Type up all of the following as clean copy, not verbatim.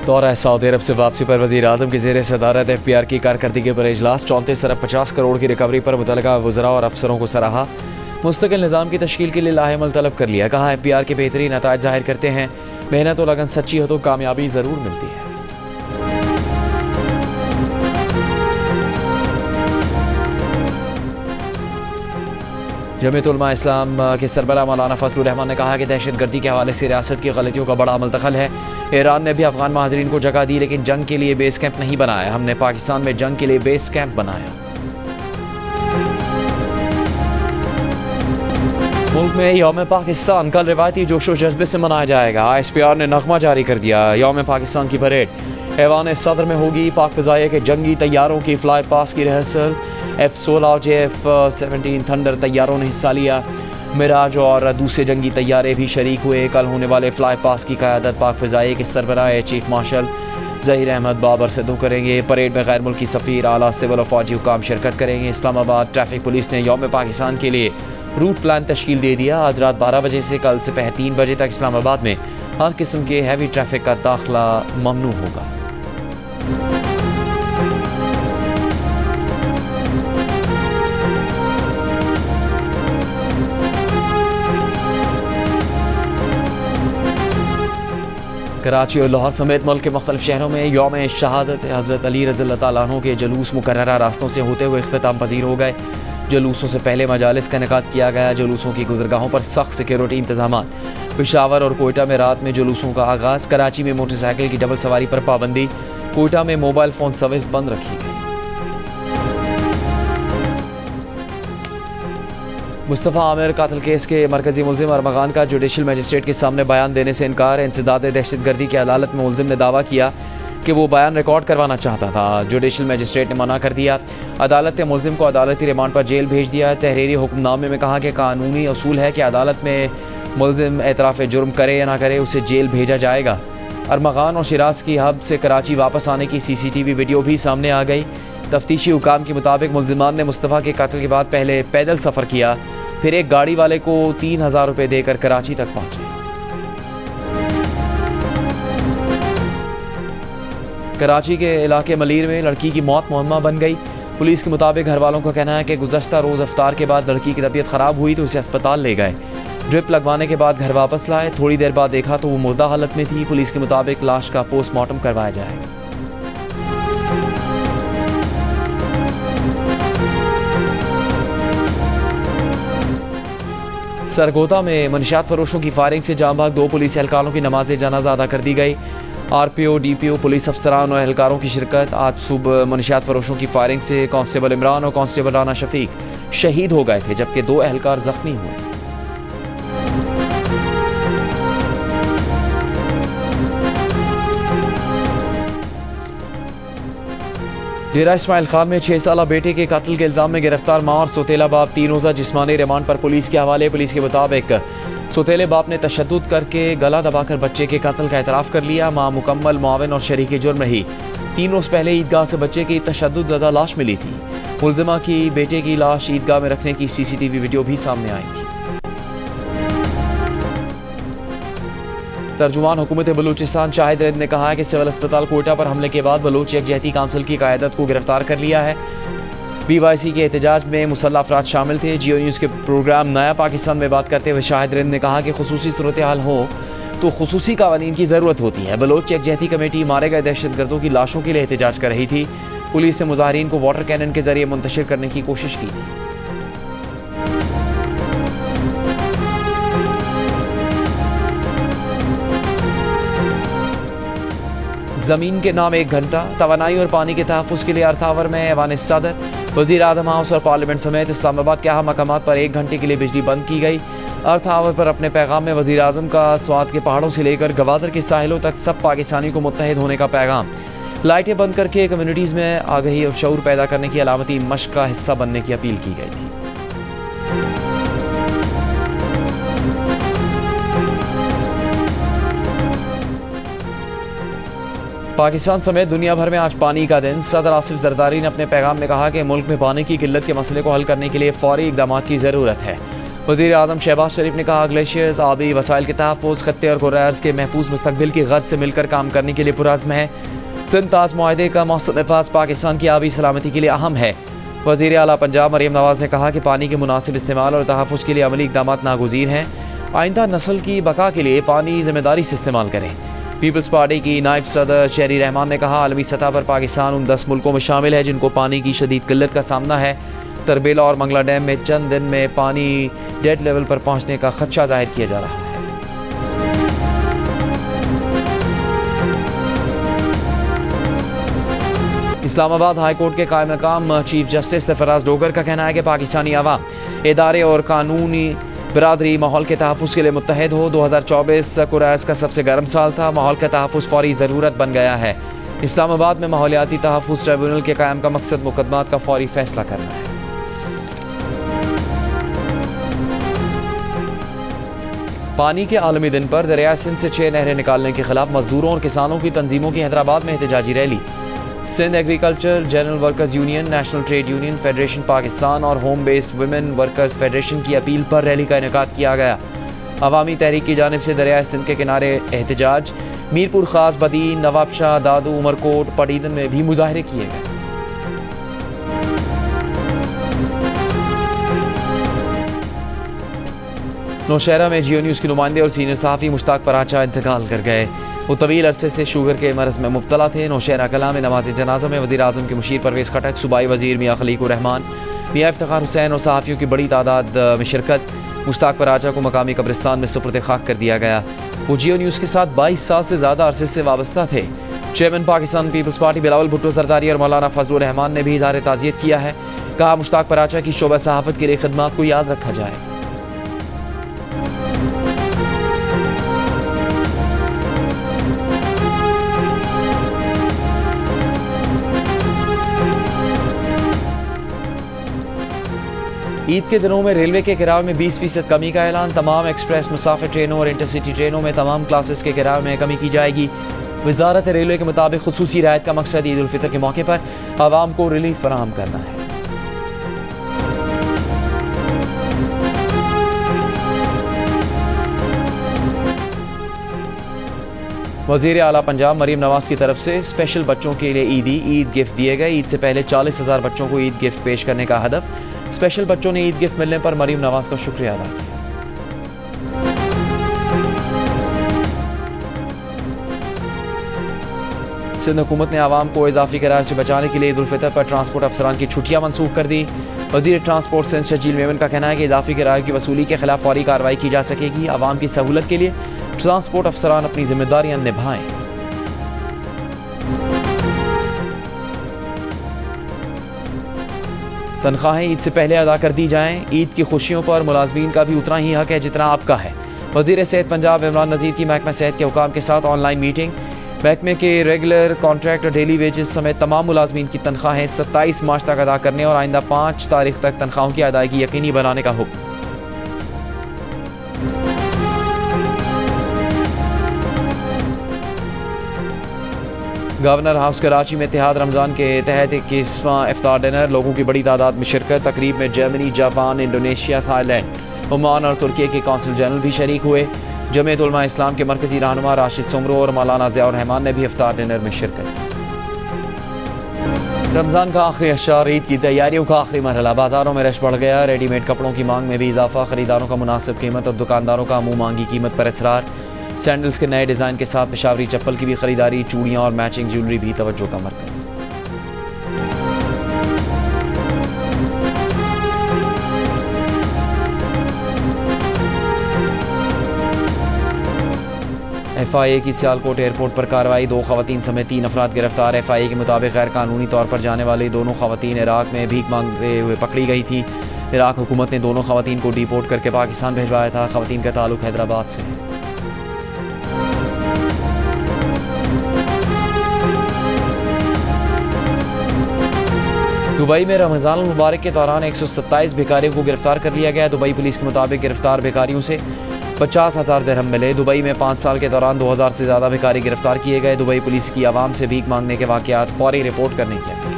दौरा सऊदी अरब से वापसी पर वज़ीर आज़म की ज़ेर सदारत FPR की कारकर्दगी पर इजलास 34 अरब 50 करोड़ की रिकवरी पर मुतलका वज़रा और अफसरों को सराहा। मुस्तकिल निज़ाम की तश्कील के लिए लाहेमल तलब कर लिया। कहा FPR के बेहतरीन नताइज जाहिर करते हैं, मेहनत और लगन सच्ची हो तो कामयाबी ज़रूर मिलती है। जमीयत उलमा इस्लाम के सरबराह मौलाना फजलुर रहमान ने कहा कि दहशतगर्दी के हवाले से रियासत की गलतियों का बड़ा अमल दखल है। ईरान ने भी अफगान महाजरीन को जगह दी, लेकिन जंग के लिए बेस कैंप नहीं बनाया। हमने पाकिस्तान में जंग के लिए बेस कैंप बनाया। मुल्क में यौम पाकिस्तान कल रिवायती जोशो जज्बे से मनाया जाएगा। ISPR ने नगमा जारी कर दिया। यौम पाकिस्तान की परेड ऐवान सदर में होगी। पाक फ़िज़ाइया के जंगी तैयारों की फ्लाई पास की रिहर्सल। F-16 और JF-17 थंडर तैयारों ने हिस्सा लिया। मिराज और दूसरे जंगी तैयारे भी शरीक हुए। कल होने वाले फ्लाई पास की क़यादत पाक फ़िज़ाइया के सरबराह चीफ मार्शल ज़हीर अहमद बाबर सिद्धू करेंगे। परेड में गैर मुल्की सफ़ीर, आला सिविल और फ़ौजी हुकाम शिरकत करेंगे। इस्लामाबाद ट्रैफिक पुलिस ने यौम पाकिस्तान के लिए रूट प्लान तश्कील दे दिया। आज रात 12 बजे से कल से 3 बजे तक इस्लामाबाद में हर किस्म के हैवी ट्रैफिक का दाखिला ममनू होगा। कराची और लाहौर समेत मुल्क के मुख्तलिफ शहरों में यौम शहादत हज़रत अली रज़ियल्लाहु तआला अन्हु के जुलूस मुकर्ररा रास्तों से होते हुए इख्तिताम पजीर हो गए। जुलूसों से पहले मजालिस का इनेकाद किया गया। जुलूसों की गुज़रगाहों पर सख्त सिक्योरिटी इंतजाम। पेशावर और कोयटा में रात में जुलूसों का आगाज़। कराची में मोटरसाइकिल की डबल सवारी पर पाबंदी। कोयटा में मोबाइल फ़ोन सर्विस बंद रखी गई। मुस्तफ़ा आमिर कातिल केस के मरकजी मुलजिम अरमगान का जुडिशल मजिस्ट्रेट के सामने बयान देने से इनकार। इंसदाद दहशतगर्दी की अदालत में मुलजिम ने दावा किया कि वो बयान रिकॉर्ड करवाना चाहता था। जुडिशल मजिस्ट्रेट ने मना कर दिया। अदालत ने मुलजिम को अदालती रिमांड पर जेल भेज दिया। तहरीरी हुक्मनामे में कहा कि कानूनी असूल है कि अदालत में मुलजिम एतराफ़ जुर्म करे या ना करे, उसे जेल भेजा जाएगा। अरमगान और शिराज की हब से कराची वापस आने की CCTV वीडियो भी सामने आ गई। तफ्तीशी हुकाम के मुताबिक मुलजिमान ने मुस्तफ़ा के कत्ल के बाद पहले पैदल सफ़र किया, फिर एक गाड़ी वाले को 3000 रुपये देकर कराची तक पहुंचे। कराची के इलाके मलीर में लड़की की मौत मुअम्मा बन गई। पुलिस के मुताबिक घर वालों का कहना है कि गुज़श्ता रोज़ अफ्तार के बाद लड़की की तबीयत ख़राब हुई तो उसे अस्पताल ले गए। ड्रिप लगवाने के बाद घर वापस लाए। थोड़ी देर बाद देखा तो वो मुर्दा हालत में थी। पुलिस के मुताबिक लाश का पोस्टमार्टम करवाया जाएगा। सरगोदा में मनशियात फरोशों की फायरिंग से जाँ भाग 2 पुलिस एहलकारों की नमाज जनाजा अदा कर दी गई। RPO, DPO, पुलिस अफसरान और एहलकारों की शिरकत। आज सुबह मनशियात फरोशों की फायरिंग से कांस्टेबल इमरान और कांस्टेबल राना शफीक शहीद हो गए थे, जबकि 2 एहलकार जख्मी हुए। डेरा इस्माइल खान में 6 साला बेटे के कत्ल के इल्जाम में गिरफ्तार मां और सौतेला बाप 3 रोज़ा जिस्मानी रिमांड पर पुलिस के हवाले। पुलिस के मुताबिक सौतेले बाप ने तशद्दुद करके गला दबाकर बच्चे के कत्ल का एतराफ़ कर लिया। मां मुकम्मल मुआविन और शरीक जुर्म रही। 3 रोज़ पहले ईदगाह से बच्चे की तशद्दुद ज़दा लाश मिली थी। मुलजिमा की बेटे की लाश ईदगाह में रखने की CCTV वीडियो भी सामने आई थी। तर्जुमान हुकूमत बलूचिस्तान शाहिद रिंद ने कहा है कि सिविल अस्पताल कोयटा पर हमले के बाद बलूच यकजहती काउंसिल की क़यादत को गिरफ्तार कर लिया है। BYC के एहतजाज में मुसल्लह अफराद शामिल थे। जियो न्यूज़ के प्रोग्राम नया पाकिस्तान में बात करते हुए शाहिद रिंद ने कहा कि खुसूसी सूरत हाल हो तो खुसूसी कानून की ज़रूरत होती है। बलोच यकजहती कमेटी मारे गए दहशतगर्दों की लाशों के लिए एहतजाज कर रही थी। पुलिस ने मुजाहिरीन को वाटर कैनन के जरिए मुंतशिर करने की कोशिश की थी। ज़मीन के नाम 1 घंटा। तवानाई और पानी के तहफ़्फ़ुज़ के लिए अर्थावर में ऐवान सदर, वज़ीर आज़म हाउस और पार्लियामेंट समेत इस्लामाबाद के अहम मकामात पर 1 घंटे के लिए बिजली बंद की गई। अर्थावर पर अपने पैगाम में वज़ीर आज़म का स्वात के पहाड़ों से लेकर गवादर के साहिलों तक सब पाकिस्तानी को मुत्तहिद होने का पैगाम। लाइटें बंद करके कम्युनिटीज़ में आगही और शऊर पैदा करने की अलामती मश्क का हिस्सा बनने की अपील की गई थी। पाकिस्तान समेत दुनिया भर में आज पानी का दिन। सदर आसिफ जरदारी ने अपने पैगाम में कहा कि मुल्क में पानी की किल्लत के मसले को हल करने के लिए फौरी इक़दामात की ज़रूरत है। वज़ीर आज़म शहबाज शरीफ ने कहा, ग्लेशियर्स आबी वसाइल के तहफ़्फ़ुज़, खत्ते और कुर्रार्स के महफूज मुस्तक़बिल की गर्ज से मिलकर काम करने के लिए पुरअज़्म है। सिंध-ताज मुआहदे का मौसूल नफाज़ पाकिस्तान की आबी सलामती के लिए अहम है। वज़ीर आला पंजाब मरीम नवाज़ ने कहा कि पानी के मुनासिब इस्तेमाल और तहफ़्फ़ुज़ के लिए अमली इक़दाम नागुज़ीर हैं। आइंदा नस्ल की बका के लिए पानी ज़िम्मेदारी से इस्तेमाल करें। पीपल्स पार्टी की नायब सदर शहरी रहमान ने कहा, आलमी सतह पर पाकिस्तान उन 10 मुल्कों में शामिल है जिनको पानी की शदीद किल्लत का सामना है। तरबेला और मंगला डैम में चंद दिन में पानी डेड लेवल पर पहुंचने का खदशा जाहिर किया जा रहा है। इस्लामाबाद हाई कोर्ट के कायम मकाम चीफ जस्टिस सरफराज डोगर का कहना है कि पाकिस्तानी अवाम, इदारे और कानूनी बरादरी माहौल के तहफ़्फ़ुज़ के लिए मुत्तहद हो। 2024 कुरैश का सबसे गर्म साल था। माहौल का तहफ़्फ़ुज़ फौरी ज़रूरत बन गया है। इस्लामाबाद में माहौलियाती तहफ़्फ़ुज़ ट्रिब्यूनल के कायम का मकसद मुकदमात का फौरी फैसला करना है। पानी के आलमी दिन पर दरिया सिंध से 6 नहरें निकालने के खिलाफ मजदूरों और किसानों की तंजीमों की हैदराबाद में एहतजाजी rally. Sindh agriculture general workers union, national trade union federation Pakistan और home based women workers federation की अपील पर रैली का इनेकाद किया गया। अवामी तहरीक की जानिब से दरिया सिंध के किनारे एहतजाज, मीरपुर खास, बदीन, नवाबशाह, दादू, उमरकोट, पटीदन में भी मुजाहरे किए गए। नौशहरा में जियो न्यूज़ के नुमाइंदे और सीनियर सहाफ़ी मुश्ताक पराचा इंतकाल कर गए। वो तवील अरसे से शुगर के मरज़ में मुब्तला थे। नौशहरा कला में नमाज जनाजा में वज़ीर आज़म के मुशीर परवेज़ खटक, सूबाई वज़ीर मियाँ खलीकुर रहमान, मियाँ इफ्तिखार हुसैन और सहाफ़ियों की बड़ी तादाद में शिरकत। मुश्ताक पराचा को मकामी कब्रिस्तान में सुपुर्द खाक कर दिया गया। वो जियो न्यूज़ के साथ 22 साल से ज़्यादा अरसे से वाबस्ता थे। चेयरमैन पाकिस्तान पीपल्स पार्टी बिलावल भुट्टो जरदारी और मौलाना फजलुर रहमान ने भी इज़हार ताज़ियत किया है। कहा, मुश्ताक पराचा की शोबा सहाफ़त के लिए खिदमात को याद रखा जाए। ईद के दिनों में रेलवे के किराए में 20% कमी का ऐलान। तमाम एक्सप्रेस मुसाफिर ट्रेनों और इंटरसिटी ट्रेनों में तमाम क्लासेस के किराए में कमी की जाएगी। वजारत रेलवे के मुताबिक खुसूसी रियायत का मकसद ईद उल फितर के मौके पर आवाम को रिलीफ फराहम करना है। वज़ीर आला पंजाब मरीम नवाज की तरफ से स्पेशल बच्चों के लिए ईद गिफ्ट दिए गए। ईद से पहले 40,000 बच्चों को ईद गिफ्ट पेश करने का हदफ। स्पेशल बच्चों ने ईद गिफ्ट मिलने पर मरीम नवाज का शुक्रिया अदा किया। सिंध हुकूमत ने आवाम को इजाफी किराए से बचाने के लिए ईद उल फितर पर ट्रांसपोर्ट अफसरान की छुट्टियां मनसूख कर दी। वज़ीर ट्रांसपोर्ट सिंध शजील मेमन का कहना है कि इजाफी किराए की वसूली के खिलाफ फौरी कार्रवाई की जा सकेगी। आवाम की सहूलत के लिए ट्रांसपोर्ट अफसरान अपनी जिम्मेदारियां निभाएं। तनख्वाहें ईद से पहले अदा कर दी जाएं। ईद की खुशियों पर मुलाजमीन का भी उतना ही हक है जितना आपका है। वज़ीर सेहत पंजाब इमरान नज़ीर की महकमा सेहत के हुकाम के साथ ऑनलाइन मीटिंग। महकमे के रेगुलर, कॉन्ट्रैक्ट और डेली वेजेस समेत तमाम मुलाजमीन की तनख्वाहें 27 मार्च तक अदा करने और आइंदा 5 तारीख तक तनख्वाहों की अदायगी यकीनी बनाने का हुक्म। गवर्नर हाउस कराची में इत्तेहाद रमज़ान के तहत 21वां इफ्तार डिनर। लोगों की बड़ी तादाद में शिरकत। तकरीब में Germany, Japan, Indonesia, Thailand, Oman और तुर्की के कौंसल जनरल भी शरीक हुए। जमीयत उलमा इस्लाम के मरकजी रहनुमा राशिद सुमरो और मौलाना ज़ियाउर रहमान ने भी इफ्तार डिनर में शिरकत। रमज़ान का आखिरी अशर, ईद की तैयारियों का आखिरी मरहला। बाजारों में रश बढ़ गया। रेडीमेड कपड़ों की मांग में भी इजाफा। खरीदारों का मुनासिब कीमत और दुकानदारों का मुँह मांगी कीमत पर इसरार। सैंडल्स के नए डिज़ाइन के साथ पेशावरी चप्पल की भी खरीदारी। चूड़ियाँ और मैचिंग ज्वेलरी भी तवज्जो का मरकज़। FIA की सियालकोट एयरपोर्ट पर कार्रवाई। 2 खवातीन समेत 3 अफराद गिरफ्तार। FIA के मुताबिक गैर कानूनी तौर पर जाने वाली दोनों खवातीन इराक में भीख मांगते हुए पकड़ी गई थी। इराक हुकूमत ने दोनों खवातीन को डिपोर्ट करके पाकिस्तान भिजवाया था। खवातीन का ताल्लुक हैदराबाद से है। दुबई में रमज़ान मुबारक के दौरान 127 भिखारियों को गिरफ्तार कर लिया गया। दुबई पुलिस के मुताबिक गिरफ्तार भिखारियों से 50,000 दिरहम मिले। दुबई में 5 साल के दौरान 2000 से ज़्यादा भिखारी गिरफ्तार किए गए। दुबई पुलिस की आवाम से भीख मांगने के वाक़यात फौरी रिपोर्ट करने की अपील।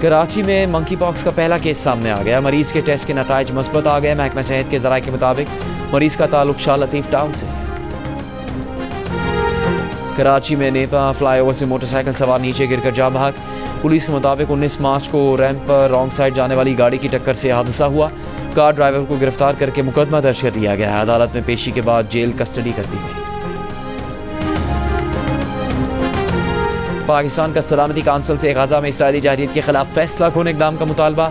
कराची में मंकी पॉक्स का पहला केस सामने आ गया। मरीज के टेस्ट के नताइज मुस्बत आ गए। महकमा सेहत के ज़राए के मुताबिक मरीज का ताल्लुक शाह लतीफ़ टाउन से है। कराची में नेपा फ्लाईओवर से मोटरसाइकिल सवार नीचे गिरकर जान बहक। पुलिस के मुताबिक 19 मार्च को रैंप पर रॉन्ग साइड जाने वाली गाड़ी की टक्कर से हादसा हुआ। कार ड्राइवर को गिरफ्तार करके मुकदमा दर्ज कर दिया गया है। अदालत में पेशी के बाद जेल कस्टडी कर दी गई। पाकिस्तान का सलामती काउंसिल से गजा में इसराइली जाहिरियत के खिलाफ फैसला कौन इक़दाम का मुतालबा।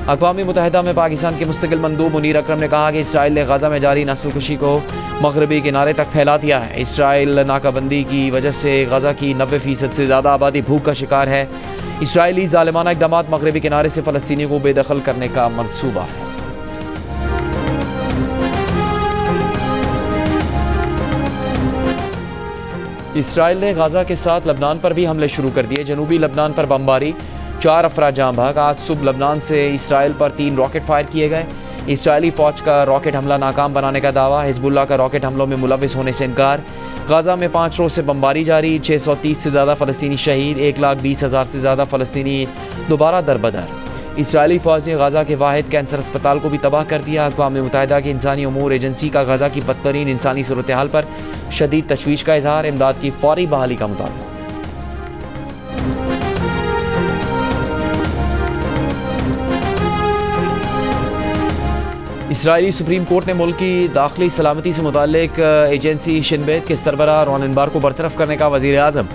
अक़वाम मुत्तहिदा में पाकिस्तान के मुस्तकिल मंदूब मुनीर अकरम ने कहा कि इसराइल ने गजा में जारी नस्लकुशी को मगरबी किनारे तक फैला दिया है। इसराइल नाकाबंदी की वजह से गजा की 90% से ज़्यादा आबादी भूख का शिकार है। इसराइली ज़ालिमाना इक़दाम मगरबी किनारे से फ़लस्तीनी को बेदखल करने का मंसूबा है। इसराइल ने गजा के साथ लबनान पर भी हमले शुरू कर दिए। जनूबी लबनान पर बमबारी, 4 अफराद जान बहक। आज सुबह लबनान से इसराइल पर 3 रॉकेट फायर किए गए। इसराइली फ़ौज का रॉकेट हमला नाकाम बनाने का दावा। हिजबुल्लाह का रॉकेट हमलों में मुलविस होने से इनकार। गजा में 5 रोज से बमबारी जारी। 630 से ज़्यादा फ़लस्तीनी शहीद। 1,20,000 से ज़्यादा फ़लस्तीनी दोबारा दरबदर। इसराइली फ़ौज ने गजा के वाहिद कैंसर अस्पताल को भी तबाह कर दिया। अक़वाम मुत्तहिदा की इंसानी उमूर एजेंसी का गजा की बदतरीन इंसानी सूरत हाल पर शदीद तशवीश का इजहार। इमदाद की फौरी बहाली का मुतालबा। इसराइली सुप्रीम कोर्ट ने मुल्क की दाखिली सलामती से मुताल्लिक एजेंसी शिन बेत के सरबराह रॉन बार को बरतरफ करने का वज़ीर आज़म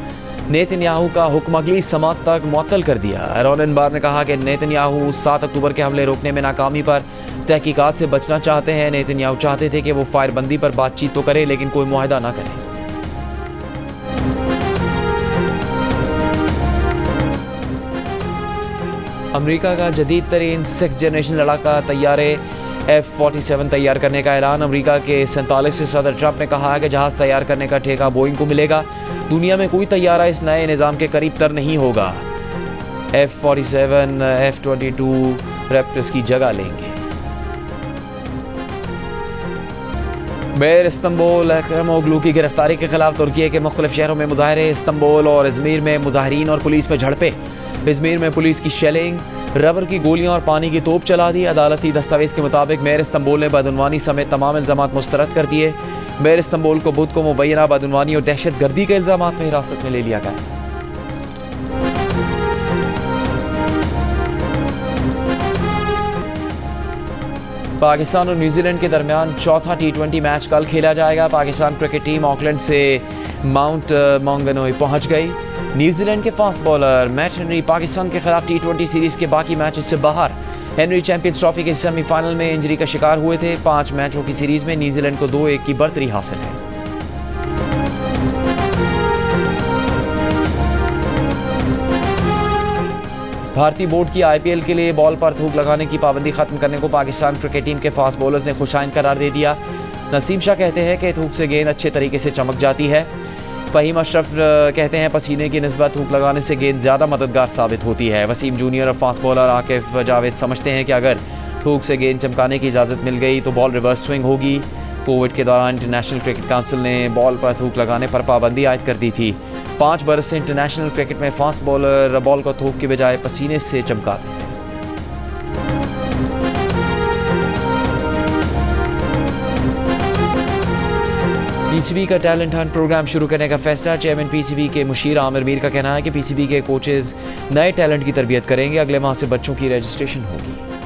नेतन्याहू का हुक्म अगली समात तक मुअत्तल कर दिया। रॉन बार ने कहा कि नेतन्याहू 7 अक्टूबर के हमले रोकने में नाकामी पर तहकीकात से बचना चाहते हैं। नेतन्याहू चाहते थे कि वो फायरबंदी पर बातचीत तो करे लेकिन कोई मुआहदा ना करे। अमेरिका का जदीद तरीन 6th जनरेशन लड़ाका तैयारे F-47 तैयार करने का ऐलान। अमेरिका के 47 से सदर ट्रंप ने कहा है कि जहाज़ तैयार करने का ठेका बोइंग को मिलेगा। दुनिया में कोई तैयारा इस नए निज़ाम के करीब तर नहीं होगा। F-47 F-22 रैप्टर्स की जगह लेंगे। मेयर इस्तंबुल अकरम ओगलू की गिरफ्तारी के खिलाफ तुर्की के मुख्तलिफ शहरों में मुजाहरे। इस्तंबुल और इज़मीर में मुजाहरीन और पुलिस में झड़पें। इज़मीर में पुलिस की शेलिंग, रबर की गोलियां और पानी की तोप चला दी। अदालती दस्तावेज के मुताबिक मेयर इस्तंबुल ने बदउनवानी समेत तमाम इल्जामात मुस्तरद कर दिए। मेयर इस्तंबुल को बुध को मुबैना बदउनवानी और दहशतगर्दी के इल्जामात में हिरासत में ले लिया गया। पाकिस्तान और न्यूजीलैंड के दरमियान चौथा T20 मैच कल खेला जाएगा। पाकिस्तान क्रिकेट टीम ऑकलैंड से माउंट मॉन्गनोई पहुंच गई। न्यूजीलैंड के fast bowler Matt Henry Pakistan के खिलाफ T20 सीरीज के बाकी मैचेस से बाहर। हेनरी चैंपियंस ट्रॉफी के सेमीफाइनल में इंजरी का शिकार हुए थे। 5 मैचों की सीरीज में न्यूजीलैंड को 2-1 की बढ़तरी हासिल है। भारतीय बोर्ड की IPL के लिए बॉल पर थूक लगाने की पाबंदी खत्म करने को पाकिस्तान क्रिकेट टीम के फास्ट बॉलर्स ने खुशाइन करार दे दिया। नसीम शाह कहते हैं कि थूक से गेंद अच्छे तरीके से चमक जाती है। फ़हीम अशरफ कहते हैं पसीने की निस्बत थूक लगाने से गेंद ज़्यादा मददगार साबित होती है। वसीम जूनियर और फास्ट बॉलर आकिफ जावेद समझते हैं कि अगर थूक से गेंद चमकाने की इजाज़त मिल गई तो बॉल रिवर्स स्विंग होगी। कोविड के दौरान इंटरनेशनल क्रिकेट काउंसिल ने बॉल पर थूक लगाने पर पाबंदी आयद कर दी थी। 5 बरस से इंटरनेशनल क्रिकेट में फास्ट बॉलर बॉल को थूक के बजाय पसीने से चमकाते हैं। PCB का टैलेंट हंट प्रोग्राम शुरू करने का फैसला। चेयरमैन PCB के मुशीर आमिर मीर का कहना है कि PCB के कोचेज नए टैलेंट की तरबियत करेंगे। अगले माह से बच्चों की रजिस्ट्रेशन होगी।